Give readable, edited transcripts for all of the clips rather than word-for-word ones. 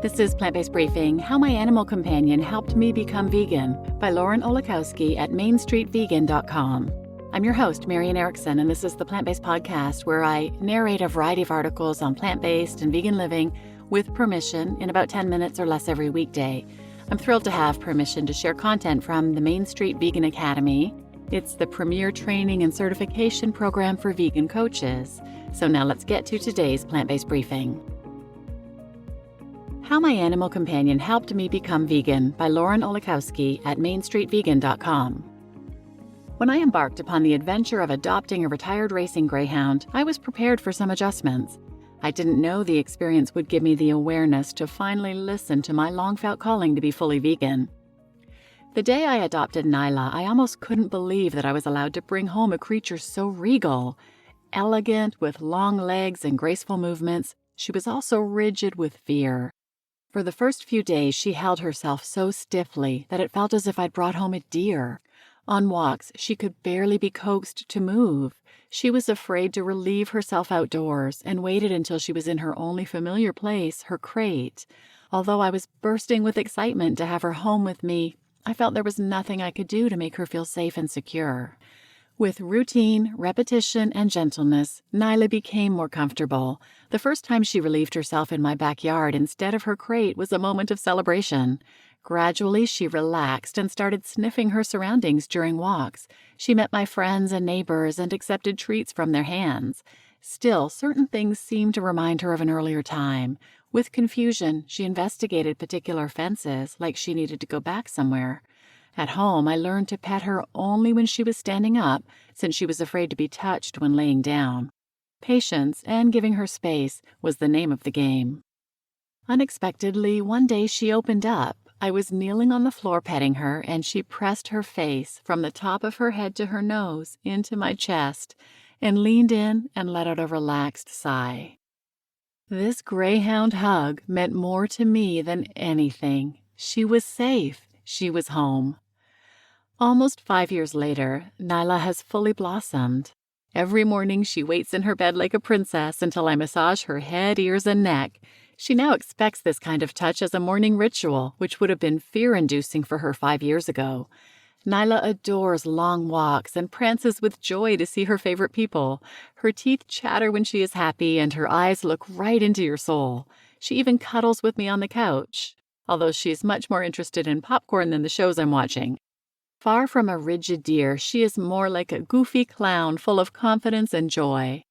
This is Plant-Based Briefing, How My Animal Companion Helped Me Become Vegan by Oleykowski at mainstreetvegan.com. I'm your host, Marian Erickson, and this is the Plant-Based Podcast where I narrate a variety of articles on plant-based and vegan living with permission in about 10 minutes or less every weekday. I'm thrilled to have permission to share content from the Main Street Vegan Academy. It's the premier training and certification program for vegan coaches. So now let's get to today's Plant-Based Briefing. How My Animal Companion Helped Me Become Vegan by Oleykowski at mainstreetvegan.com. When I embarked upon the adventure of adopting a retired racing greyhound, I was prepared for some adjustments. I didn't know the experience would give me the awareness to finally listen to my long-felt calling to be fully vegan. The day I adopted Nyla, I almost couldn't believe that I was allowed to bring home a creature so regal. Elegant, with long legs and graceful movements, she was also rigid with fear. For the first few days, she held herself so stiffly that it felt as if I'd brought home a deer. On walks, she could barely be coaxed to move. She was afraid to relieve herself outdoors and waited until she was in her only familiar place, her crate. Although I was bursting with excitement to have her home with me, I felt there was nothing I could do to make her feel safe and secure. With routine, repetition, and gentleness, Nyla became more comfortable. The first time she relieved herself in my backyard instead of her crate was a moment of celebration. Gradually, she relaxed and started sniffing her surroundings during walks. She met my friends and neighbors and accepted treats from their hands. Still, certain things seemed to remind her of an earlier time. With confusion, she investigated particular fences, like she needed to go back somewhere. At home, I learned to pet her only when she was standing up, since she was afraid to be touched when laying down. Patience and giving her space was the name of the game. Unexpectedly, one day she opened up. I was kneeling on the floor petting her, and she pressed her face from the top of her head to her nose into my chest and leaned in and let out a relaxed sigh. This greyhound hug meant more to me than anything. She was safe. She was home. Almost 5 years later, Nyla has fully blossomed. Every morning she waits in her bed like a princess until I massage her head, ears, and neck. She now expects this kind of touch as a morning ritual, which would have been fear-inducing for her 5 years ago. Nyla adores long walks and prances with joy to see her favorite people. Her teeth chatter when she is happy, and her eyes look right into your soul. She even cuddles with me on the couch, although she is much more interested in popcorn than the shows I'm watching. Far from a rigid deer, she is more like a goofy clown full of confidence and joy.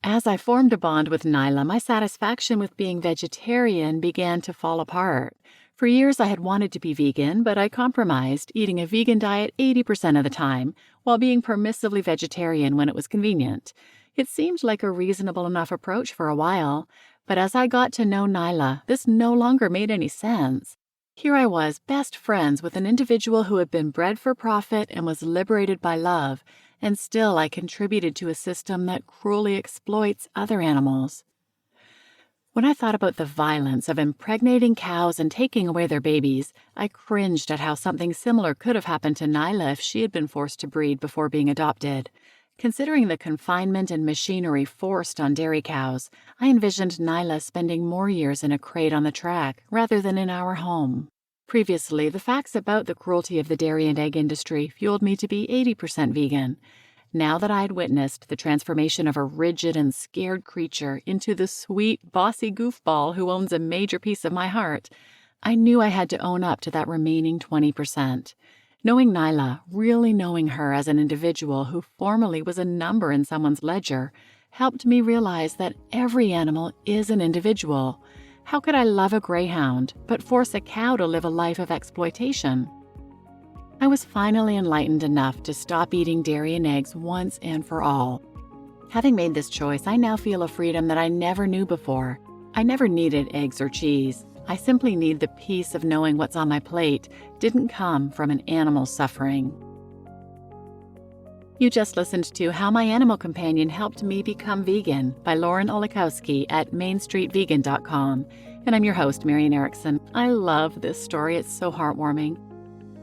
As I formed a bond with Nyla, my satisfaction with being vegetarian began to fall apart. For years I had wanted to be vegan, but I compromised, eating a vegan diet 80% of the time, while being permissively vegetarian when it was convenient. It seemed like a reasonable enough approach for a while, but as I got to know Nyla, this no longer made any sense. Here I was, best friends with an individual who had been bred for profit and was liberated by love, and still I contributed to a system that cruelly exploits other animals. When I thought about the violence of impregnating cows and taking away their babies, I cringed at how something similar could have happened to Nyla if she had been forced to breed before being adopted. Considering the confinement and machinery forced on dairy cows, I envisioned Nyla spending more years in a crate on the track rather than in our home. Previously, the facts about the cruelty of the dairy and egg industry fueled me to be 80% vegan. Now that I had witnessed the transformation of a rigid and scared creature into the sweet, bossy goofball who owns a major piece of my heart, I knew I had to own up to that remaining 20%. Knowing Nyla, really knowing her as an individual who formerly was a number in someone's ledger, helped me realize that every animal is an individual. How could I love a greyhound, but force a cow to live a life of exploitation? I was finally enlightened enough to stop eating dairy and eggs once and for all. Having made this choice, I now feel a freedom that I never knew before. I never needed eggs or cheese. I simply need the peace of knowing what's on my plate didn't come from an animal's suffering. You just listened to How My Animal Companion Helped Me Become Vegan by Oleykowski at mainstreetvegan.com. And I'm your host, Marian Erickson. I love this story. It's so heartwarming.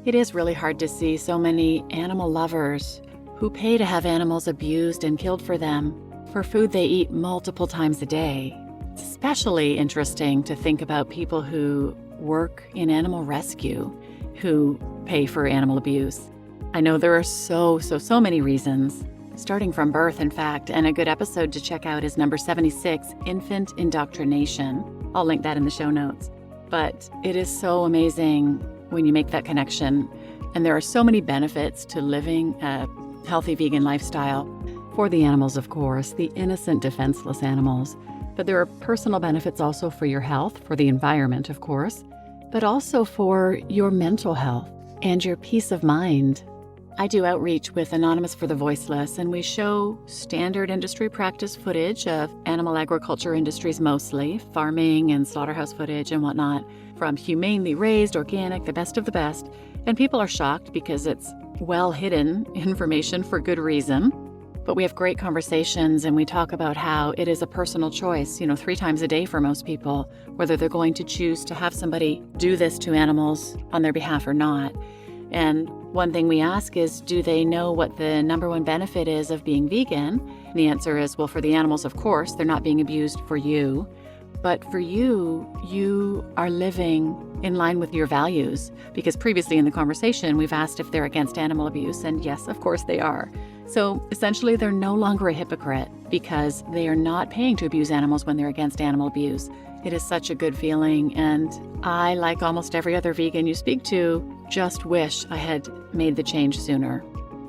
It is really hard to see so many animal lovers who pay to have animals abused and killed for them, for food they eat multiple times a day. It's especially interesting to think about people who work in animal rescue who pay for animal abuse. I know there are so many reasons, starting from birth, in fact, and a good episode to check out is number 76, Infant Indoctrination. I'll link that in the show notes. But it is so amazing when you make that connection. And there are so many benefits to living a healthy vegan lifestyle for the animals, of course, the innocent, defenseless animals. But there are personal benefits also for your health, for the environment, of course, but also for your mental health and your peace of mind. I do outreach with Anonymous for the Voiceless, and we show standard industry practice footage of animal agriculture industries mostly, farming and slaughterhouse footage and whatnot, from humanely raised, organic, the best of the best. And people are shocked because it's well-hidden information for good reason. But we have great conversations, and we talk about how it is a personal choice, 3 times a day for most people, whether they're going to choose to have somebody do this to animals on their behalf or not. And one thing we ask is, do they know what the number one benefit is of being vegan? And the answer is, well, for the animals, of course, they're not being abused for you. But for you, you are living in line with your values. Because previously in the conversation, we've asked if they're against animal abuse, and yes, of course they are. So essentially, they're no longer a hypocrite because they are not paying to abuse animals when they're against animal abuse. It is such a good feeling, and I, like almost every other vegan you speak to, just wish I had made the change sooner.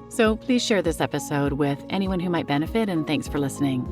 So please share this episode with anyone who might benefit, and thanks for listening.